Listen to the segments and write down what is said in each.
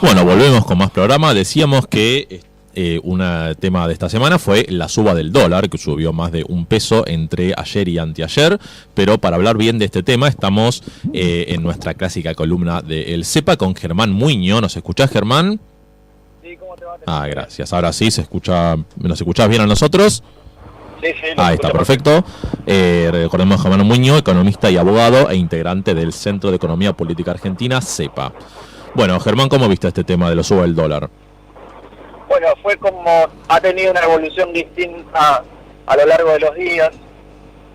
Bueno, volvemos con más programa. Decíamos que un tema de esta semana fue la suba del dólar, que subió más de $1 entre ayer y anteayer. Pero para hablar bien de este tema, estamos en nuestra clásica columna de El Cepa con Germán Muiño. ¿Nos escuchás, Germán? Sí, ¿cómo te va? Gracias. Ahora sí, ¿nos escuchás bien a nosotros? Sí. Ahí está, perfecto. Recordemos a Germán Muiño, economista y abogado e integrante del Centro de Economía Política Argentina, CEPA. Bueno, Germán, ¿cómo viste este tema de la suba del dólar? Bueno, fue como ha tenido una evolución distinta a lo largo de los días.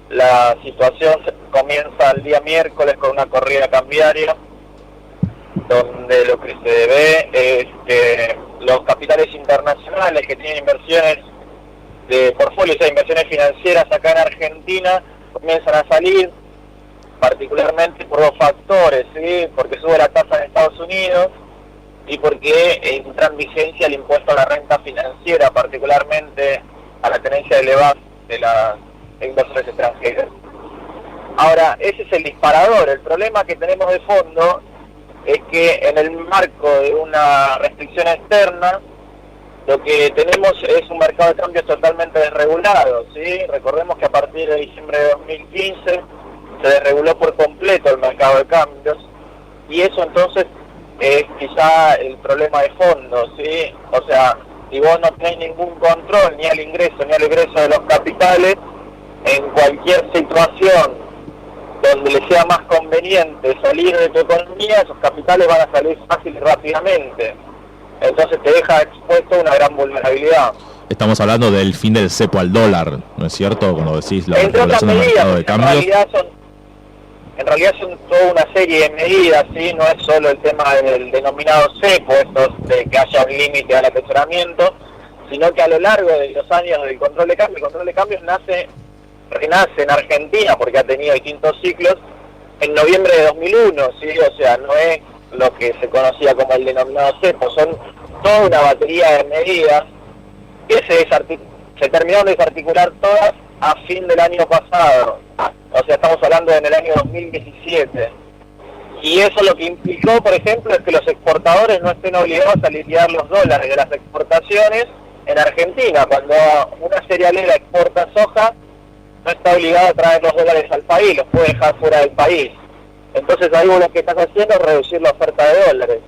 La situación comienza el día miércoles con una corrida cambiaria, donde lo que se ve es que los capitales internacionales que tienen inversiones de portfolios de inversiones financieras acá en Argentina comienzan a salir, particularmente por dos factores, ¿sí? Porque sube la tasa en Estados Unidos y porque entra en vigencia el impuesto a la renta financiera, particularmente a la tenencia elevada de las inversores extranjeras. Ahora, ese es el disparador. El problema que tenemos de fondo es que en el marco de una restricción externa, lo que tenemos es un mercado de cambios totalmente desregulado, ¿sí? Recordemos que a partir de diciembre de 2015 se desreguló por completo el mercado de cambios, y eso entonces es quizá el problema de fondo, ¿sí? O sea, si vos no tenés ningún control ni al ingreso ni al egreso de los capitales, en cualquier situación donde le sea más conveniente salir de tu economía, esos capitales van a salir fácil y rápidamente. Entonces te deja expuesto a una gran vulnerabilidad. Estamos hablando del fin del cepo al dólar, ¿no es cierto? Cuando decís la Entre otras regulación del medidas, mercado de cambios. en realidad son toda una serie de medidas, ¿sí? No es solo el tema del denominado cepo, esto de que haya un límite al atesoramiento, sino que a lo largo de los años del control de cambios, el control de cambios renace en Argentina, porque ha tenido distintos ciclos, en noviembre de 2001, ¿sí? O sea, no es lo que se conocía como el denominado cepo, son toda una batería de medidas que se terminaron de desarticular todas a fin del año pasado. O sea, estamos hablando en el año 2017. Y eso lo que implicó, por ejemplo, es que los exportadores no estén obligados a liquidar los dólares de las exportaciones en Argentina. Cuando una cerealera exporta soja, no está obligado a traer los dólares al país, los puede dejar fuera del país. Entonces ahí vos lo que estás haciendo es reducir la oferta de dólares.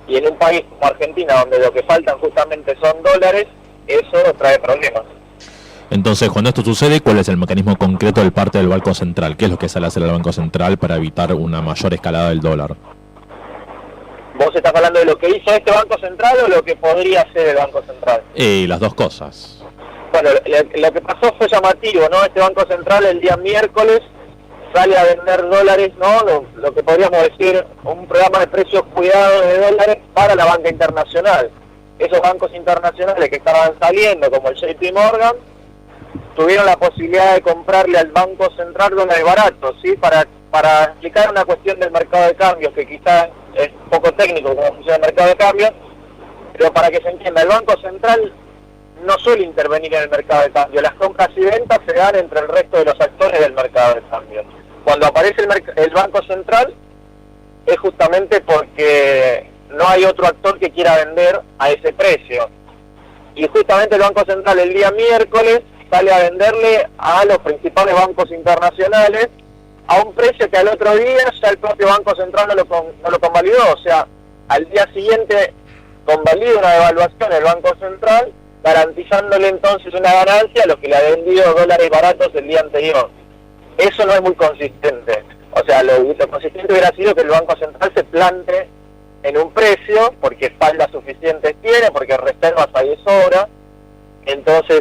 Y en un país como Argentina, donde lo que faltan justamente son dólares, eso trae problemas. Entonces, cuando esto sucede, ¿cuál es el mecanismo concreto del parte del Banco Central? ¿Qué es lo que sale a hacer el Banco Central para evitar una mayor escalada del dólar? ¿Vos estás hablando de lo que hizo este Banco Central o lo que podría hacer el Banco Central? Las dos cosas. Bueno, lo que pasó fue llamativo, ¿no? Este Banco Central el día miércoles sale a vender dólares, ¿no? Lo que podríamos decir un programa de precios cuidados de dólares para la banca internacional. Esos bancos internacionales que estaban saliendo, como el JP Morgan, tuvieron la posibilidad de comprarle al Banco Central dólares baratos, ¿sí? Para explicar una cuestión del mercado de cambios, que quizás es poco técnico cómo funciona el mercado de cambios, pero para que se entienda, el Banco Central no suele intervenir en el mercado de cambios. Las compras y ventas se dan entre el resto de los actores del mercado de cambios. Cuando aparece el Banco Central es justamente porque no hay otro actor que quiera vender a ese precio. Y justamente el Banco Central el día miércoles sale a venderle a los principales bancos internacionales a un precio que al otro día ya el propio Banco Central no lo convalidó. O sea, al día siguiente convalida una devaluación el Banco Central, garantizándole entonces una ganancia a los que le ha vendido dólares baratos el día anterior. Eso no es muy consistente. O sea, lo consistente hubiera sido que el Banco Central se plante en un precio, porque espaldas suficientes tiene, porque reservas hay de sobra. Entonces,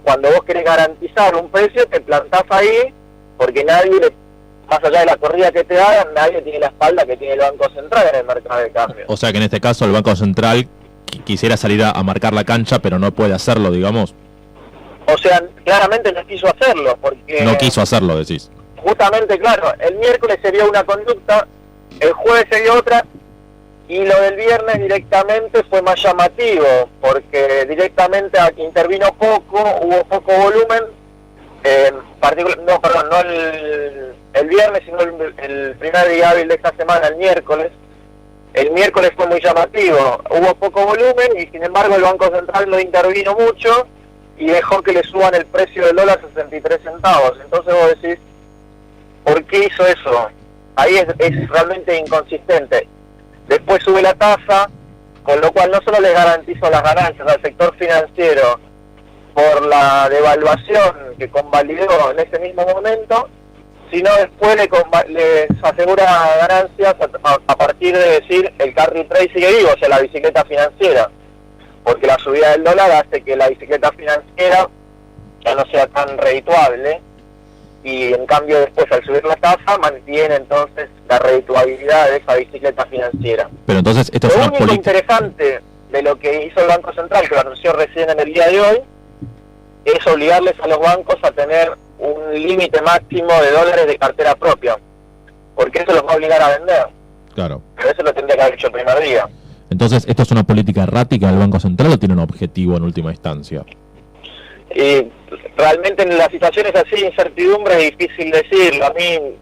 cuando vos querés garantizar un precio, te plantás ahí, porque nadie, más allá de la corrida que te hagan, nadie tiene la espalda que tiene el Banco Central en el mercado de cambio. O sea que en este caso el Banco Central quisiera salir a marcar la cancha, pero no puede hacerlo, digamos. O sea, claramente no quiso hacerlo, porque... No quiso hacerlo, decís. Justamente, claro, el miércoles se vio una conducta, el jueves se vio otra, y lo del viernes directamente fue más llamativo, porque directamente intervino poco, hubo poco volumen, no el viernes, sino el primer día hábil de esta semana, el miércoles, El miércoles fue muy llamativo, hubo poco volumen y sin embargo el Banco Central no intervino mucho y dejó que le suban el precio del dólar 63 centavos. Entonces vos decís, ¿por qué hizo eso? Ahí es realmente inconsistente. Después sube la tasa, con lo cual no solo le garantizó las ganancias al sector financiero por la devaluación que convalidó en ese mismo momento, sino después les asegura ganancias a partir de decir el carry trade sigue vivo, o sea, la bicicleta financiera, porque la subida del dólar hace que la bicicleta financiera ya no sea tan redituable, y en cambio después al subir la tasa mantiene entonces la redituabilidad de esa bicicleta financiera. Pero entonces esto es lo una único interesante de lo que hizo el Banco Central, que lo anunció recién en el día de hoy, es obligarles a los bancos a tener un límite máximo de dólares de cartera propia, porque eso los va a obligar a vender. Claro. Pero eso lo tendría que haber hecho el primer día. Entonces, ¿esto es una política errática del Banco Central o tiene un objetivo en última instancia? Y realmente en las situaciones así de incertidumbre es difícil decirlo. A mí,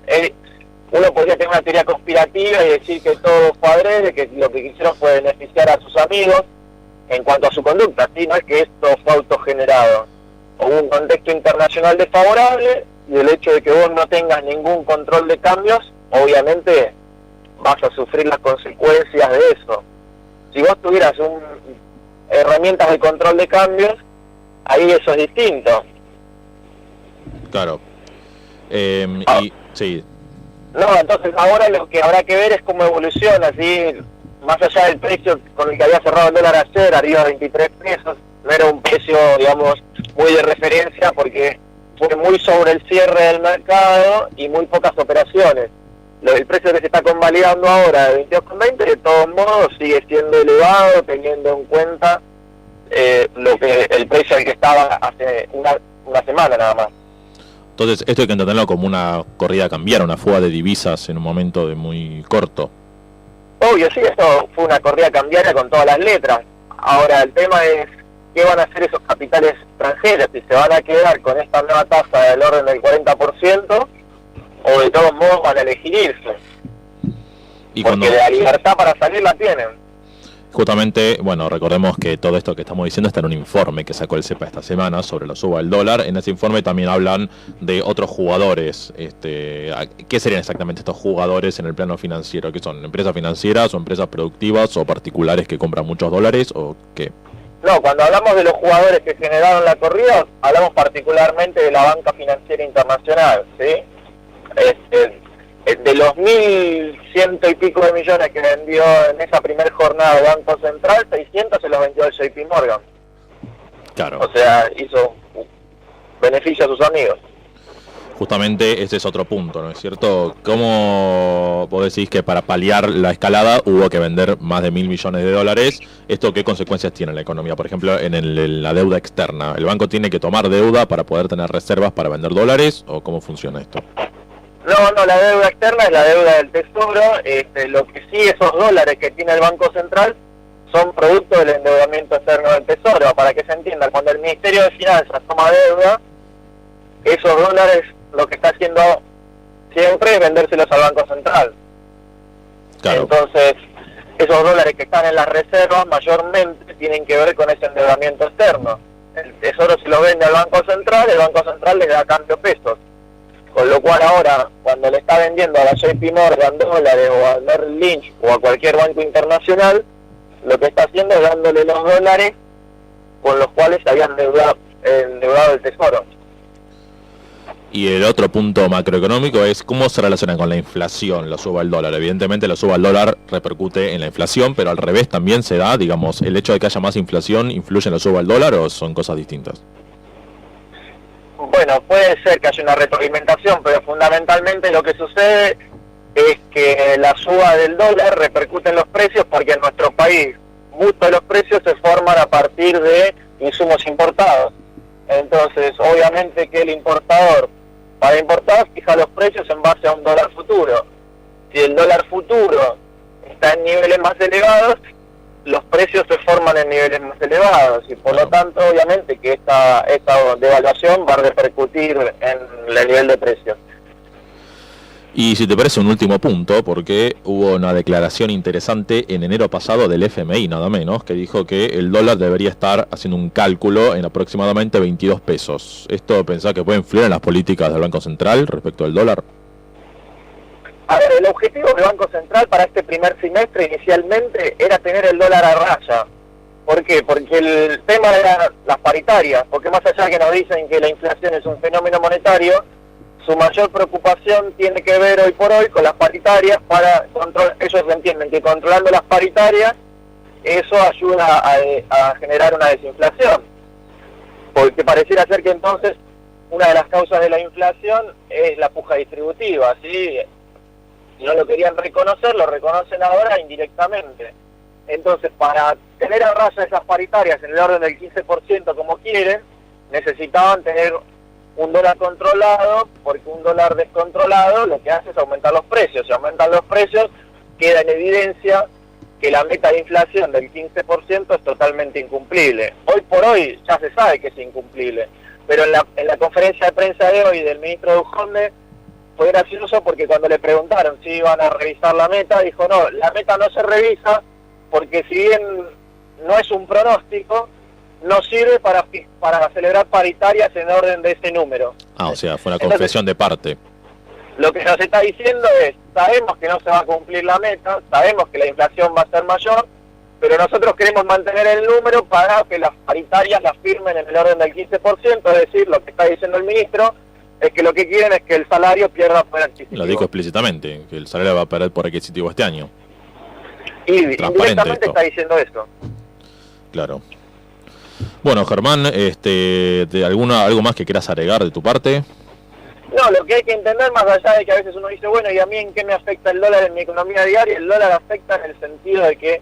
uno podría tener una teoría conspirativa y decir que todo fue adrede, que lo que quisieron fue beneficiar a sus amigos en cuanto a su conducta, ¿sí? No es que esto fue autogenerado. Hubo un contexto internacional desfavorable y el hecho de que vos no tengas ningún control de cambios, obviamente vas a sufrir las consecuencias de eso. Si vos tuvieras herramientas de control de cambios, ahí eso es distinto. Claro. Sí. No, entonces ahora lo que habrá que ver es cómo evoluciona, ¿sí? Más allá del precio con el que había cerrado el dólar ayer, arriba de 23 pesos, no era un precio, digamos, muy de referencia porque fue muy sobre el cierre del mercado y muy pocas operaciones. El precio que se está convalidando ahora de 22,20 de todos modos sigue siendo elevado, teniendo en cuenta el precio al que estaba hace una semana nada más. Entonces esto hay que entenderlo como una corrida a cambiar, una fuga de divisas en un momento de muy corto. Obvio, sí, esto fue una corrida cambiaria con todas las letras. Ahora el tema es qué van a hacer esos capitales extranjeros, si se van a quedar con esta nueva tasa del orden del 40% o de todos modos van a elegir irse. Porque la libertad para salir la tienen. Justamente, bueno, recordemos que todo esto que estamos diciendo está en un informe que sacó el CEPA esta semana sobre la suba del dólar. En ese informe también hablan de otros jugadores. ¿Qué serían exactamente estos jugadores en el plano financiero? ¿Qué son? ¿Empresas financieras o empresas productivas o particulares que compran muchos dólares o qué? No, cuando hablamos de los jugadores que generaron la corrida, hablamos particularmente de la banca financiera internacional, ¿sí? De los 1.100 y pico de millones que vendió en esa primera jornada el Banco Central, 600 se los vendió el JP Morgan. Claro. O sea, hizo beneficio a sus amigos. Justamente ese es otro punto, ¿no es cierto? ¿Cómo vos decís que para paliar la escalada hubo que vender más de 1.000 millones de dólares? ¿Esto qué consecuencias tiene en la economía? Por ejemplo, en la deuda externa. ¿El banco tiene que tomar deuda para poder tener reservas para vender dólares o cómo funciona esto? No, la deuda externa es la deuda del Tesoro. Lo que sí, esos dólares que tiene el Banco Central son producto del endeudamiento externo del Tesoro. Para que se entienda, cuando el Ministerio de Finanzas toma deuda, esos dólares lo que está haciendo siempre es vendérselos al Banco Central. Claro. Entonces, esos dólares que están en las reservas mayormente tienen que ver con ese endeudamiento externo. El Tesoro se lo vende al Banco Central, el Banco Central le da a cambio pesos. Con lo cual ahora, cuando le está vendiendo a la JP Morgan dólares o a Merrill Lynch o a cualquier banco internacional, lo que está haciendo es dándole los dólares con los cuales se había endeudado el Tesoro. Y el otro punto macroeconómico es cómo se relaciona con la inflación, la suba del dólar. Evidentemente la suba del dólar repercute en la inflación, pero al revés también se da, digamos, el hecho de que haya más inflación influye en la suba del dólar o son cosas distintas. Bueno, puede ser que haya una retroalimentación, pero fundamentalmente lo que sucede es que la suba del dólar repercute en los precios porque en nuestro país muchos de los precios se forman a partir de insumos importados. Entonces, obviamente que el importador, para importar, fija los precios en base a un dólar futuro. Si el dólar futuro está en niveles más elevados, los precios se forman en niveles más elevados y por lo tanto obviamente que esta devaluación va a repercutir en el nivel de precios. Y si te parece un último punto, porque hubo una declaración interesante en enero pasado del FMI, nada menos, que dijo que el dólar debería estar haciendo un cálculo en aproximadamente 22 pesos. ¿Esto pensás que puede influir en las políticas del Banco Central respecto al dólar? A ver, el objetivo del Banco Central para este primer semestre inicialmente era tener el dólar a raya. ¿Por qué? Porque el tema era las paritarias, porque más allá que nos dicen que la inflación es un fenómeno monetario, su mayor preocupación tiene que ver hoy por hoy con las paritarias para control. Ellos entienden que controlando las paritarias eso ayuda a generar una desinflación, porque pareciera ser que entonces una de las causas de la inflación es la puja distributiva, ¿sí? No lo querían reconocer, lo reconocen ahora indirectamente. Entonces, para tener a raya esas paritarias en el orden del 15% como quieren, necesitaban tener un dólar controlado, porque un dólar descontrolado lo que hace es aumentar los precios. Si aumentan los precios, queda en evidencia que la meta de inflación del 15% es totalmente incumplible. Hoy por hoy ya se sabe que es incumplible, pero en la conferencia de prensa de hoy del ministro Dujonde fue gracioso porque cuando le preguntaron si iban a revisar la meta, dijo no, la meta no se revisa porque si bien no es un pronóstico, no sirve para celebrar paritarias en orden de ese número. O sea, fue una confesión de parte. Lo que nos está diciendo es, sabemos que no se va a cumplir la meta, sabemos que la inflación va a ser mayor, pero nosotros queremos mantener el número para que las paritarias las firmen en el orden del 15%, es decir, lo que está diciendo el ministro es que lo que quieren es que el salario pierda poder adquisitivo. Lo dijo explícitamente, que el salario va a perder poder adquisitivo este año. Y indirectamente está diciendo eso. Claro. Bueno, Germán, ¿algo más que quieras agregar de tu parte? No, lo que hay que entender, más allá de que a veces uno dice, bueno, ¿y a mí en qué me afecta el dólar en mi economía diaria? El dólar afecta en el sentido de que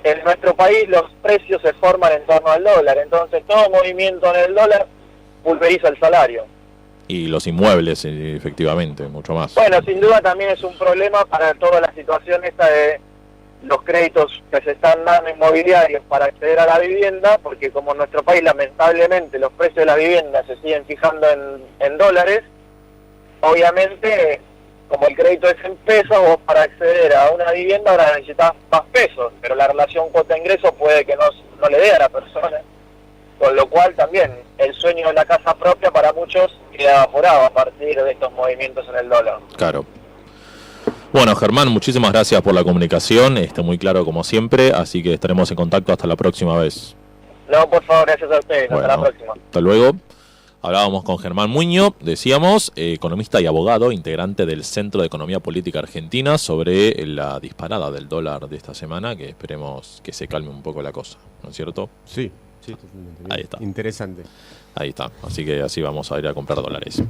en nuestro país los precios se forman en torno al dólar, entonces todo movimiento en el dólar pulveriza el salario. Y los inmuebles, efectivamente, mucho más. Bueno, sin duda también es un problema para toda la situación esta de los créditos que se están dando inmobiliarios para acceder a la vivienda, porque como en nuestro país lamentablemente los precios de la vivienda se siguen fijando en dólares, obviamente como el crédito es en pesos, vos para acceder a una vivienda ahora necesitas más pesos, pero la relación cuota-ingreso puede que no le dé a la persona, con lo cual también el sueño de la casa propia para muchos queda evaporado a partir de estos movimientos en el dólar. Claro. Bueno, Germán, muchísimas gracias por la comunicación, muy claro como siempre, así que estaremos en contacto hasta la próxima vez. No, por favor, gracias a ustedes, hasta la próxima. Hasta luego. Hablábamos con Germán Muño, decíamos, economista y abogado, integrante del Centro de Economía Política Argentina, sobre la disparada del dólar de esta semana, que esperemos que se calme un poco la cosa, ¿no es cierto? Sí, totalmente. Ahí está. Interesante. Ahí está, así que así vamos a ir a comprar dólares.